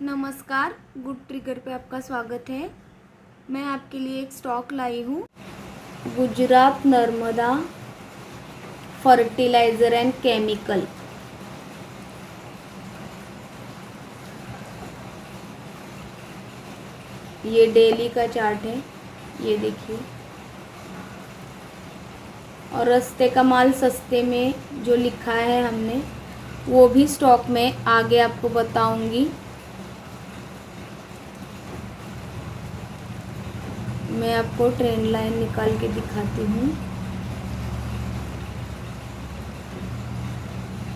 नमस्कार, good trigger पे आपका स्वागत है। मैं आपके लिए एक स्टॉक लाई हूँ। Gujarat Narmada fertiliser and chemical. ये डेली का चार्ट है, ये देखिए। और सस्ते का माल सस्ते में जो लिखा है हमने, वो भी स्टॉक में आगे आपको बताऊंगी। मैं आपको ट्रेंड लाइन निकाल के दिखाती हूँ।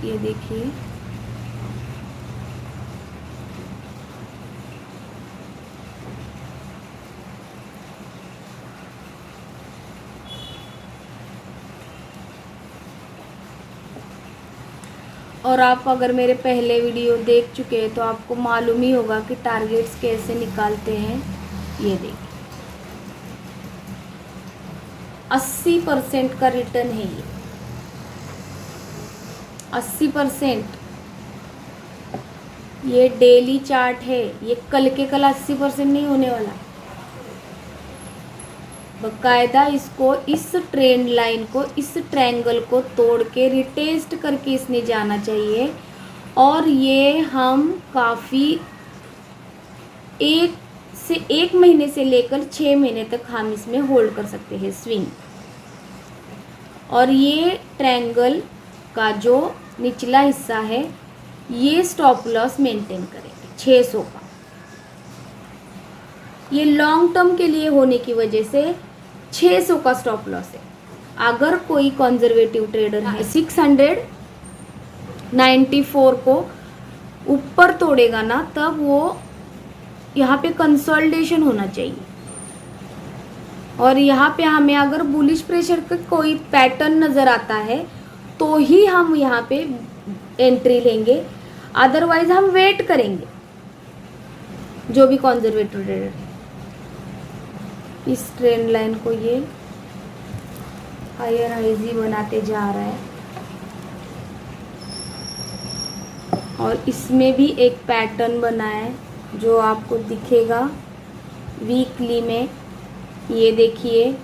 ये देखिए, और आप अगर मेरे पहले वीडियो देख चुके हैं तो आपको मालूम ही होगा कि टारगेट्स कैसे निकालते हैं। ये देखिए, 80% का रिटर्न है। ये 80%। ये डेली चार्ट है, ये कल के कल 80% नहीं होने वाला। बकायदा इसको, इस ट्रेंड लाइन को, इस ट्रायंगल को तोड़ के रिटेस्ट करके इसने जाना चाहिए। और ये हम काफ़ी 1 महीने से लेकर 6 महीने तक हम इसमें होल्ड कर सकते हैं स्विंग। और ये ट्रायंगल का जो निचला हिस्सा है, ये स्टॉप लॉस मेंटेन करेंगे 600 का। ये लॉन्ग टर्म के लिए होने की वजह से 600 का स्टॉप लॉस है। अगर कोई कंजर्वेटिव ट्रेडर है 694 को ऊपर तोड़ेगा ना, तब वो यहाँ पे कंसोलिडेशन होना चाहिए। और यहाँ पे हमें अगर बुलिश प्रेशर का कोई पैटर्न नज़र आता है तो ही हम यहाँ पे एंट्री लेंगे, अदरवाइज हम वेट करेंगे। जो भी कंजर्वेटिव ट्रेडर है, इस ट्रेंड लाइन को ये हायर हाइजी बनाते जा रहा है। और इसमें भी एक पैटर्न बना है जो आपको दिखेगा वीकली में। ये देखिए,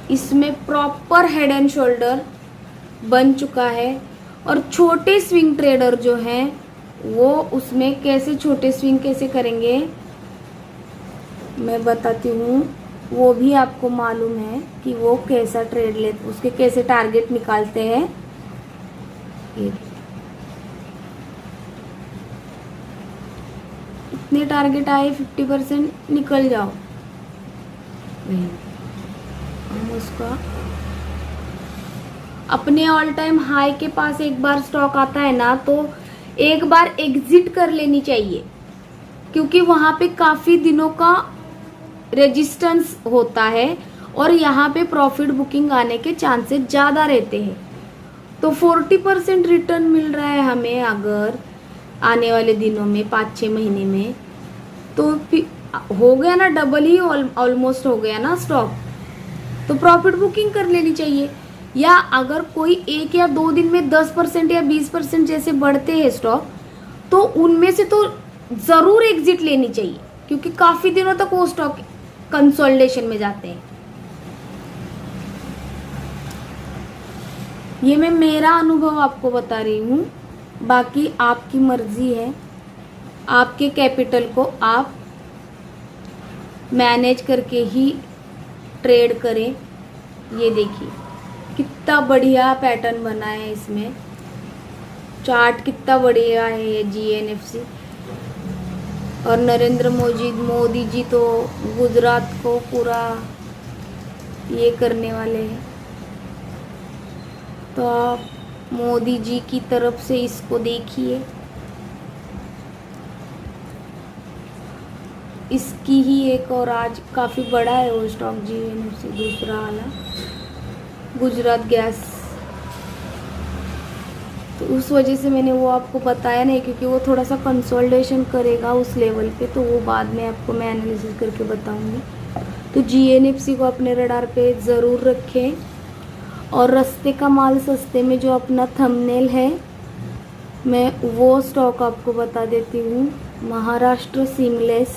इसमें प्रॉपर हेड एंड शोल्डर बन चुका है। और छोटे स्विंग ट्रेडर जो हैं वो उसमें कैसे छोटे स्विंग कैसे करेंगे मैं बताती हूँ। वो भी आपको मालूम है कि वो कैसा ट्रेड ले, उसके कैसे टारगेट निकालते हैं। ये इतने टारगेट आए, 50% निकल जाओ। हम उसका अपने ऑल टाइम हाई के पास एक बार स्टॉक आता है ना, तो एक बार एग्जिट कर लेनी चाहिए, क्योंकि वहां पे काफी दिनों का रेजिस्टेंस होता है और यहाँ पे प्रॉफिट बुकिंग आने के चांसेस ज़्यादा रहते हैं। तो 40% रिटर्न मिल रहा है हमें अगर आने वाले दिनों में 5-6 महीने में, तो हो गया ना, डबल ही ऑलमोस्ट हो गया ना स्टॉक। तो प्रॉफिट बुकिंग कर लेनी चाहिए। या अगर कोई 1 या 2 दिन में 10% या 20% जैसे बढ़ते हैं स्टॉक, तो उनमें से तो ज़रूर एग्जिट लेनी चाहिए, क्योंकि काफ़ी दिनों तक वो स्टॉक कंसोलिडेशन में जाते हैं। ये मैं मेरा अनुभव आपको बता रही हूँ, बाकी आपकी मर्जी है। आपके कैपिटल को आप मैनेज करके ही ट्रेड करें। ये देखिए कितना बढ़िया पैटर्न बना है इसमें, चार्ट कितना बढ़िया है ये GNFC। और नरेंद्र मोदी जी तो गुजरात को पूरा ये करने वाले हैं। तो आप मोदी जी की तरफ से इसको देखिए, इसकी ही एक और आज काफ़ी बड़ा है वो स्टॉक GNFC, दूसरा वाला गुजरात गैस। तो उस वजह से मैंने वो आपको बताया नहीं, क्योंकि वो थोड़ा सा कंसोलिडेशन करेगा उस लेवल पे, तो वो बाद में आपको मैं एनालिसिस करके बताऊंगी। तो GNFC को अपने रडार पे ज़रूर रखें। और रस्ते का माल सस्ते में जो अपना थंबनेल है, मैं वो स्टॉक आपको बता देती हूँ। महाराष्ट्र सीमलेस,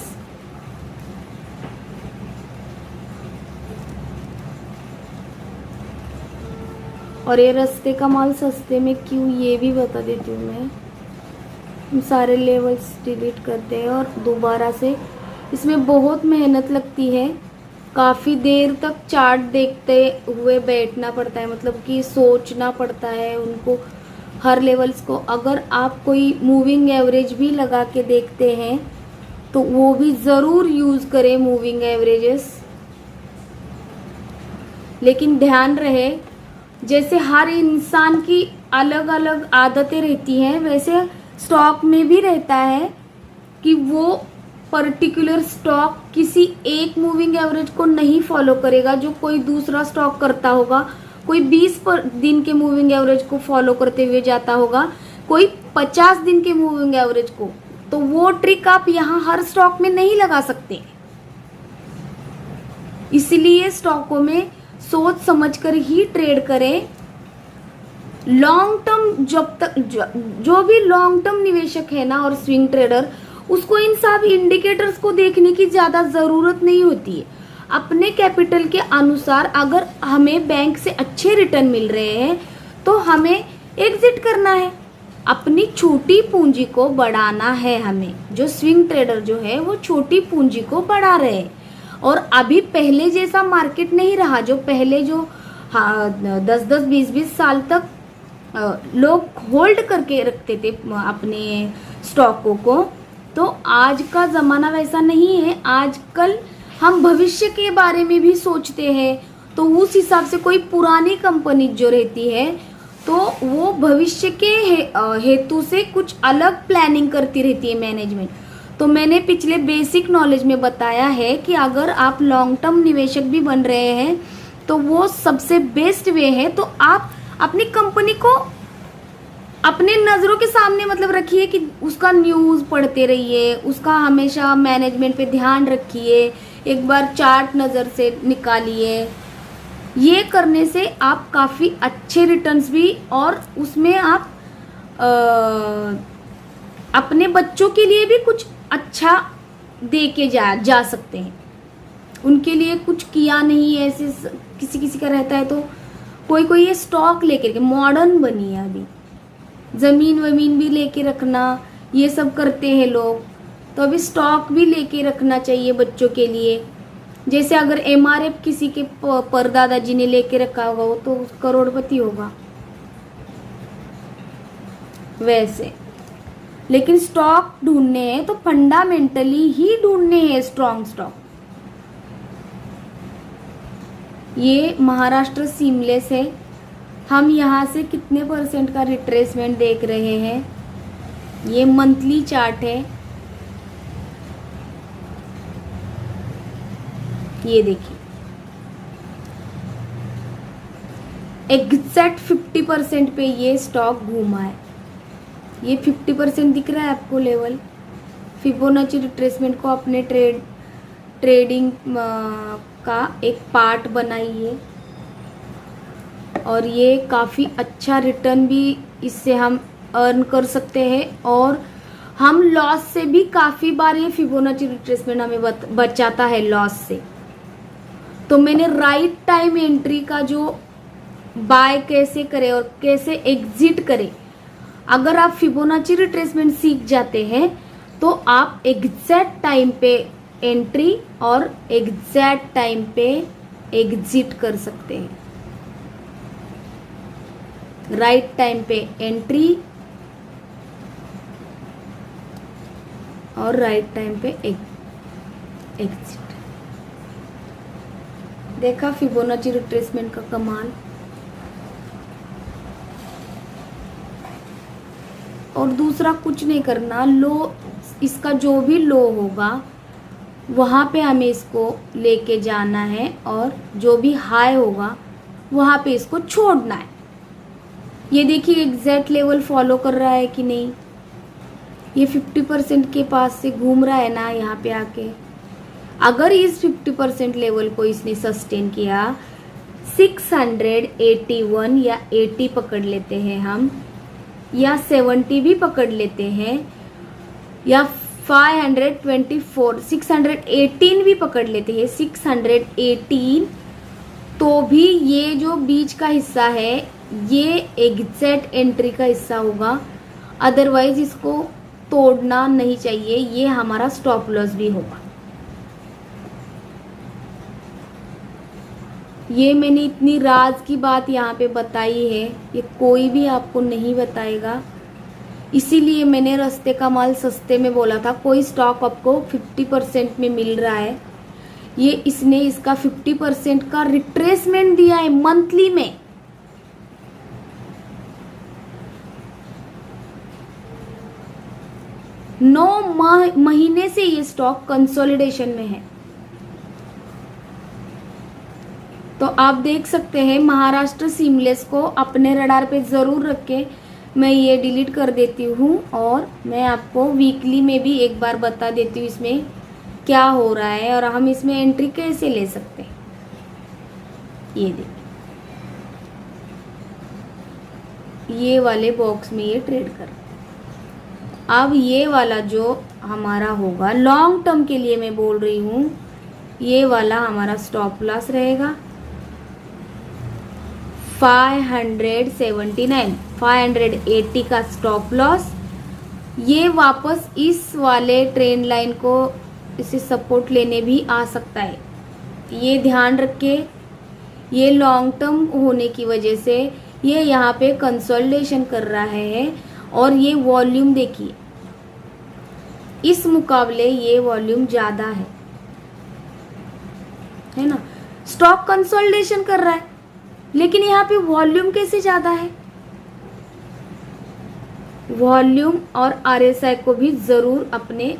और ये रस्ते का माल सस्ते में क्यों, ये भी बता देती हूँ मैं। हम सारे लेवल्स डिलीट करते हैं और दोबारा से, इसमें बहुत मेहनत लगती है, काफ़ी देर तक चार्ट देखते हुए बैठना पड़ता है, मतलब कि सोचना पड़ता है उनको, हर लेवल्स को। अगर आप कोई मूविंग एवरेज भी लगा के देखते हैं तो वो भी ज़रूर यूज़ करें मूविंग एवरेजेस। लेकिन ध्यान रहे, जैसे हर इंसान की अलग अलग आदतें रहती हैं, वैसे स्टॉक में भी रहता है कि वो पर्टिकुलर स्टॉक किसी एक मूविंग एवरेज को नहीं फॉलो करेगा जो कोई दूसरा स्टॉक करता होगा। कोई 20 दिन के मूविंग एवरेज को फॉलो करते हुए जाता होगा, कोई 50 दिन के मूविंग एवरेज को। तो वो ट्रिक आप यहाँ हर स्टॉक में नहीं लगा सकते। इसलिए स्टॉकों में सोच समझकर ही ट्रेड करें। लॉन्ग टर्म, जब तक जो भी लॉन्ग टर्म निवेशक है ना और स्विंग ट्रेडर, उसको इन सब इंडिकेटर्स को देखने की ज़्यादा ज़रूरत नहीं होती है। अपने कैपिटल के अनुसार अगर हमें बैंक से अच्छे रिटर्न मिल रहे हैं तो हमें एग्जिट करना है। अपनी छोटी पूंजी को बढ़ाना है हमें। जो स्विंग ट्रेडर जो है वो छोटी पूंजी को बढ़ा रहे हैं। और अभी पहले जैसा मार्केट नहीं रहा, जो पहले जो 10-10, 20-20 साल तक लोग होल्ड करके रखते थे अपने स्टॉकों को, तो आज का ज़माना वैसा नहीं है। आजकल हम भविष्य के बारे में भी सोचते हैं, तो उस हिसाब से कोई पुरानी कंपनी जो रहती है तो वो भविष्य के हेतु से कुछ अलग प्लानिंग करती रहती है मैनेजमेंट। तो मैंने पिछले बेसिक नॉलेज में बताया है कि अगर आप लॉन्ग टर्म निवेशक भी बन रहे हैं तो वो सबसे बेस्ट वे है। तो आप अपनी कंपनी को अपने नज़रों के सामने मतलब रखिए कि उसका न्यूज़ पढ़ते रहिए, उसका हमेशा मैनेजमेंट पे ध्यान रखिए, एक बार चार्ट नज़र से निकालिए। ये करने से आप काफ़ी अच्छे रिटर्न्स भी, और उसमें आप अपने बच्चों के लिए भी कुछ अच्छा दे के जा सकते हैं। उनके लिए कुछ किया नहीं है, ऐसे किसी का रहता है तो कोई ये स्टॉक लेकर के मॉडर्न बनी है, अभी ज़मीन वमीन भी लेके रखना, ये सब करते हैं लोग। तो अभी स्टॉक भी लेके रखना चाहिए बच्चों के लिए। जैसे अगर MRF किसी के परदादा जी ने लेके रखा होगा वो तो करोड़पति होगा वैसे। लेकिन स्टॉक ढूंढने हैं तो फंडामेंटली ही ढूंढने हैं स्ट्रॉन्ग स्टॉक। ये महाराष्ट्र सीमलेस है। हम यहाँ से कितने % का रिट्रेसमेंट देख रहे हैं। ये मंथली चार्ट है, ये देखिए एग्जैक्ट 50% पे ये स्टॉक घूमा है। ये 50% दिख रहा है आपको लेवल। फिबोनाची रिट्रेसमेंट को अपने ट्रेडिंग का एक पार्ट बनाइए, और ये काफ़ी अच्छा रिटर्न भी इससे हम अर्न कर सकते हैं। और हम लॉस से भी काफ़ी बार, ये फिबोनाची रिट्रेसमेंट हमें बचाता है लॉस से। तो मैंने राइट टाइम एंट्री का जो बाय कैसे करें और कैसे एग्जिट करें, अगर आप फिबोनाची रिट्रेसमेंट सीख जाते हैं तो आप एग्जैक्ट टाइम पे एंट्री और एग्जैक्ट टाइम पे एग्जिट कर सकते हैं। राइट टाइम पे एंट्री और राइट टाइम पे एग्जिट। देखा फिबोनाची रिट्रेसमेंट का कमाल। और दूसरा कुछ नहीं करना, लो इसका जो भी लो होगा वहाँ पे हमें इसको लेके जाना है, और जो भी हाई होगा वहाँ पे इसको छोड़ना है। ये देखिए एग्जैक्ट लेवल फॉलो कर रहा है कि नहीं। ये 50% के पास से घूम रहा है ना यहाँ पे आके। अगर इस 50% लेवल को इसने सस्टेन किया, 681 या 80 पकड़ लेते हैं हम, या 70 भी पकड़ लेते हैं, या 524 618 भी पकड़ लेते हैं, 618, तो भी ये जो बीच का हिस्सा है ये एग्जैक्ट एंट्री का हिस्सा होगा, अदरवाइज इसको तोड़ना नहीं चाहिए, ये हमारा स्टॉप लॉस भी होगा। ये मैंने इतनी राज की बात यहाँ पे बताई है, ये कोई भी आपको नहीं बताएगा, इसीलिए मैंने रास्ते का माल सस्ते में बोला था। कोई स्टॉक आपको 50% में मिल रहा है, ये इसने इसका 50% का रिट्रेसमेंट दिया है मंथली में। नौ महीने से ये स्टॉक कंसोलिडेशन में है। तो आप देख सकते हैं महाराष्ट्र सीमलेस को अपने रडार पे ज़रूर रखें। मैं ये डिलीट कर देती हूँ और मैं आपको वीकली में भी एक बार बता देती हूँ इसमें क्या हो रहा है और हम इसमें एंट्री कैसे ले सकते हैं। ये देखिए, ये वाले बॉक्स में ये ट्रेड कर। अब ये वाला जो हमारा होगा लॉन्ग टर्म के लिए मैं बोल रही हूँ, ये वाला हमारा स्टॉप लॉस रहेगा 579, 580 का स्टॉप लॉस। ये वापस इस वाले ट्रेंड लाइन को इसे सपोर्ट लेने भी आ सकता है, ये ध्यान रखें। ये लॉन्ग टर्म होने की वजह से ये यहाँ पे कंसोलिडेशन कर रहा है और ये वॉल्यूम देखिए, इस मुकाबले ये वॉल्यूम ज़्यादा है ना। स्टॉक कंसोलिडेशन कर रहा है लेकिन यहाँ पे वॉल्यूम कैसे ज़्यादा है। वॉल्यूम और आरएसआई को भी ज़रूर अपने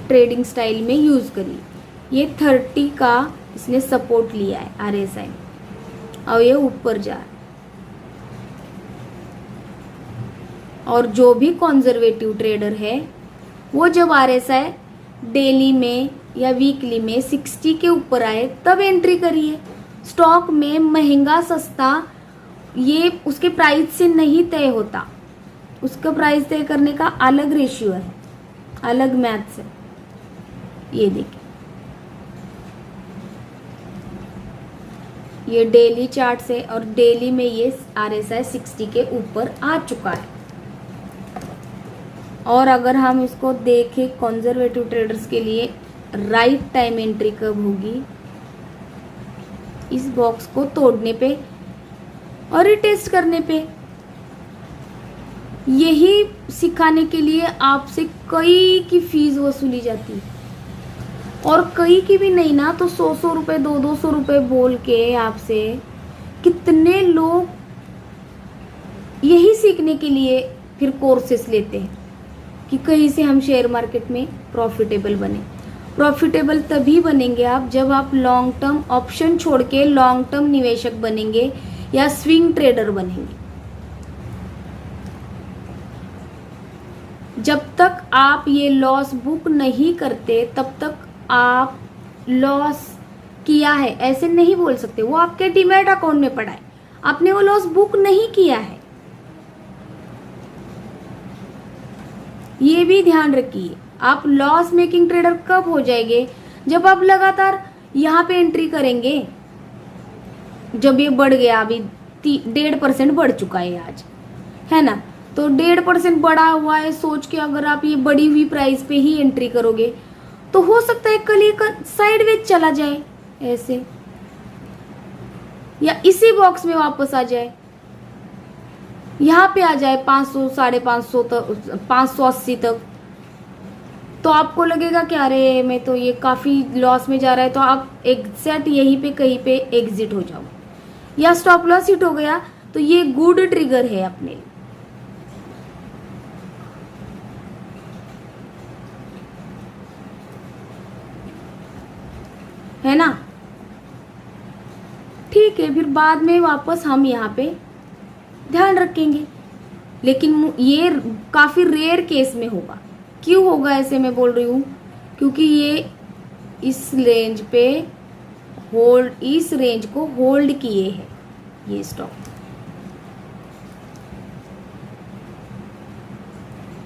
ट्रेडिंग स्टाइल में यूज़ करिए। ये 30 का इसने सपोर्ट लिया है आरएसआई और ये ऊपर जा रहा है। और जो भी कंजर्वेटिव ट्रेडर है वो जब आरएसआई डेली में या वीकली में 60 के ऊपर आए तब एंट्री करिए। स्टॉक में महंगा सस्ता ये उसके प्राइस से नहीं तय होता, उसका प्राइस तय करने का अलग रेशियो है, अलग मैथ्स है। ये देखिए, ये डेली चार्ट से और डेली में ये आरएसआई 60 के ऊपर आ चुका है। और अगर हम इसको देखें कंजर्वेटिव ट्रेडर्स के लिए राइट टाइम एंट्री कब होगी, इस बॉक्स को तोड़ने पे और रिटेस्ट करने पे। यही सिखाने के लिए आपसे कई की फीस वसूली जाती है और कई की भी नहीं ना तो 100-100 रुपये 200-200 रुपये बोल के आपसे कितने लोग यही सीखने के लिए फिर कोर्सेस लेते हैं कि कहीं से हम शेयर मार्केट में प्रॉफिटेबल बने। प्रॉफिटेबल तभी बनेंगे आप जब आप लॉन्ग टर्म ऑप्शन छोड़ के लॉन्ग टर्म निवेशक बनेंगे या स्विंग ट्रेडर बनेंगे। जब तक आप ये लॉस बुक नहीं करते तब तक आप लॉस किया है ऐसे नहीं बोल सकते। वो आपके डीमैट अकाउंट में पड़ा है, आपने वो लॉस बुक नहीं किया है, ये भी ध्यान रखिए। आप लॉस मेकिंग ट्रेडर कब हो जाएंगे, जब आप लगातार यहाँ पे एंट्री करेंगे। जब ये बढ़ गया, अभी 1.5% बढ़ चुका है आज, है ना, तो 1.5% बढ़ा हुआ है, सोच के अगर आप ये बढ़ी हुई प्राइस पे ही एंट्री करोगे तो हो सकता है कल ये साइडवेज चला जाए ऐसे, या इसी बॉक्स में वापस आ जाए, यहाँ पे आ जाए 500, 550 तक, 580 तक। तो आपको लगेगा कि अरे मैं तो ये काफ़ी लॉस में जा रहा है, तो आप एग्जैक्ट यहीं पे कहीं पे एग्जिट हो जाओ या स्टॉप लॉस हिट हो गया तो ये गुड ट्रिगर है अपने लिए। है ना, ठीक है, फिर बाद में वापस हम यहाँ पे ध्यान रखेंगे। लेकिन ये काफ़ी रेयर केस में होगा। क्यों होगा ऐसे मैं बोल रही हूँ, क्योंकि ये इस रेंज पे होल्ड, इस रेंज को होल्ड किए है ये स्टॉक,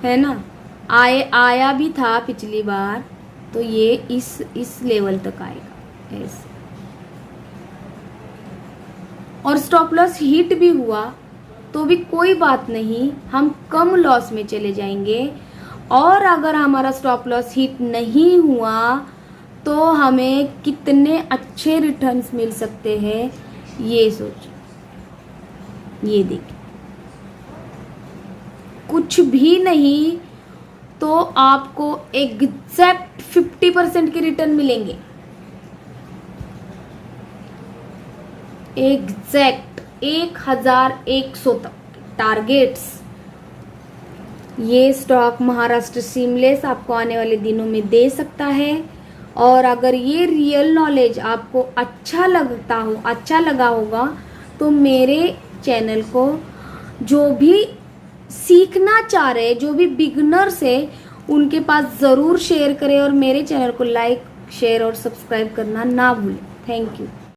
है ना। आया भी था पिछली बार, तो ये इस लेवल तक आएगा ऐसे, और स्टॉप लॉस हिट भी हुआ तो भी कोई बात नहीं, हम कम लॉस में चले जाएंगे। और अगर हमारा स्टॉप लॉस हिट नहीं हुआ तो हमें कितने अच्छे रिटर्न्स मिल सकते हैं ये सोचो, ये देखिए, कुछ भी नहीं तो आपको एग्जैक्ट 50% के रिटर्न मिलेंगे, एग्जैक्ट 1100 तक टारगेट्स। ये स्टॉक महाराष्ट्र सीमलेस आपको आने वाले दिनों में दे सकता है। और अगर ये रियल नॉलेज आपको अच्छा लगा होगा तो मेरे चैनल को जो भी सीखना चाह रहे, जो भी बिगनर्स है, उनके पास ज़रूर शेयर करें और मेरे चैनल को लाइक, शेयर और सब्सक्राइब करना ना भूलें। Thank you.